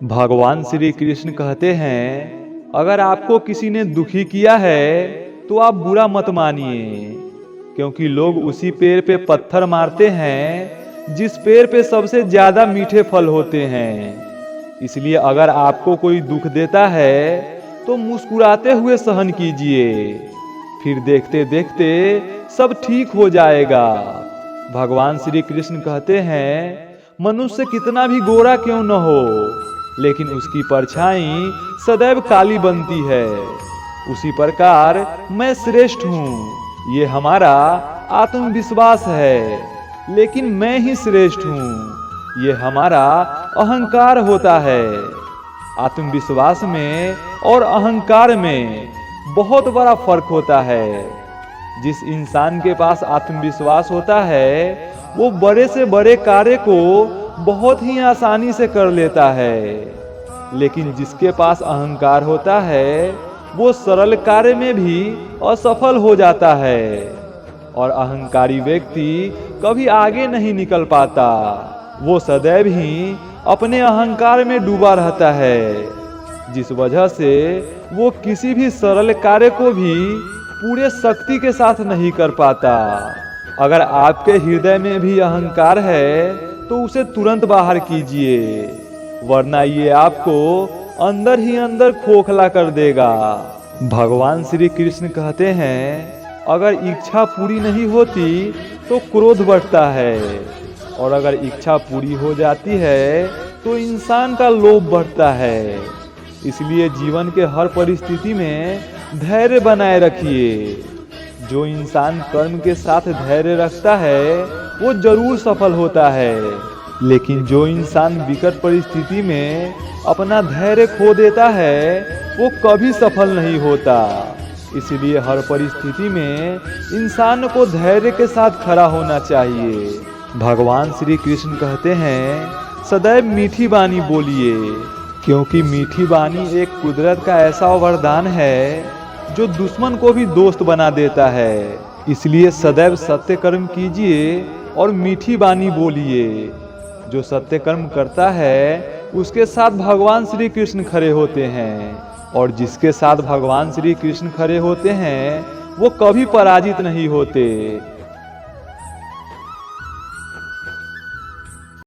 भगवान श्री कृष्ण कहते हैं, अगर आपको किसी ने दुखी किया है तो आप बुरा मत मानिए, क्योंकि लोग उसी पेड़ पे पत्थर मारते हैं जिस पेड़ पे सबसे ज्यादा मीठे फल होते हैं। इसलिए अगर आपको कोई दुख देता है तो मुस्कुराते हुए सहन कीजिए, फिर देखते देखते सब ठीक हो जाएगा। भगवान श्री कृष्ण कहते हैं, मनुष्य कितना भी गोरा क्यों न हो, लेकिन उसकी परछाई सदैव काली बनती है। उसी प्रकार मैं श्रेष्ठ हूँ, ये हमारा आत्मविश्वास है, लेकिन मैं ही श्रेष्ठ हूँ, ये हमारा अहंकार होता है। आत्मविश्वास में और अहंकार में बहुत बड़ा फर्क होता है। जिस इंसान के पास आत्मविश्वास होता है वो बड़े से बड़े कार्य को बहुत ही आसानी से कर लेता है, लेकिन जिसके पास अहंकार होता है वो सरल कार्य में भी असफल हो जाता है, और अहंकारी व्यक्ति कभी आगे नहीं निकल पाता। वो सदैव ही अपने अहंकार में डूबा रहता है, जिस वजह से वो किसी भी सरल कार्य को भी पूरे शक्ति के साथ नहीं कर पाता। अगर आपके हृदय में भी अहंकार है तो उसे तुरंत बाहर कीजिए, वरना ये आपको अंदर ही अंदर खोखला कर देगा। भगवान श्री कृष्ण कहते हैं, अगर इच्छा पूरी नहीं होती तो क्रोध बढ़ता है, और अगर इच्छा पूरी हो जाती है तो इंसान का लोभ बढ़ता है। इसलिए जीवन के हर परिस्थिति में धैर्य बनाए रखिए। जो इंसान कर्म के साथ धैर्य रखता है वो जरूर सफल होता है, लेकिन जो इंसान विकट परिस्थिति में अपना धैर्य खो देता है वो कभी सफल नहीं होता। इसलिए हर परिस्थिति में इंसान को धैर्य के साथ खड़ा होना चाहिए। भगवान श्री कृष्ण कहते हैं, सदैव मीठी वाणी बोलिए, क्योंकि मीठी वाणी एक कुदरत का ऐसा वरदान है जो दुश्मन को भी दोस्त बना देता है। इसलिए सदैव सत्य कर्म कीजिए और मीठी वाणी बोलिए। जो सत्य कर्म करता है उसके साथ भगवान श्री कृष्ण खड़े होते हैं, और जिसके साथ भगवान श्री कृष्ण खड़े होते हैं वो कभी पराजित नहीं होते।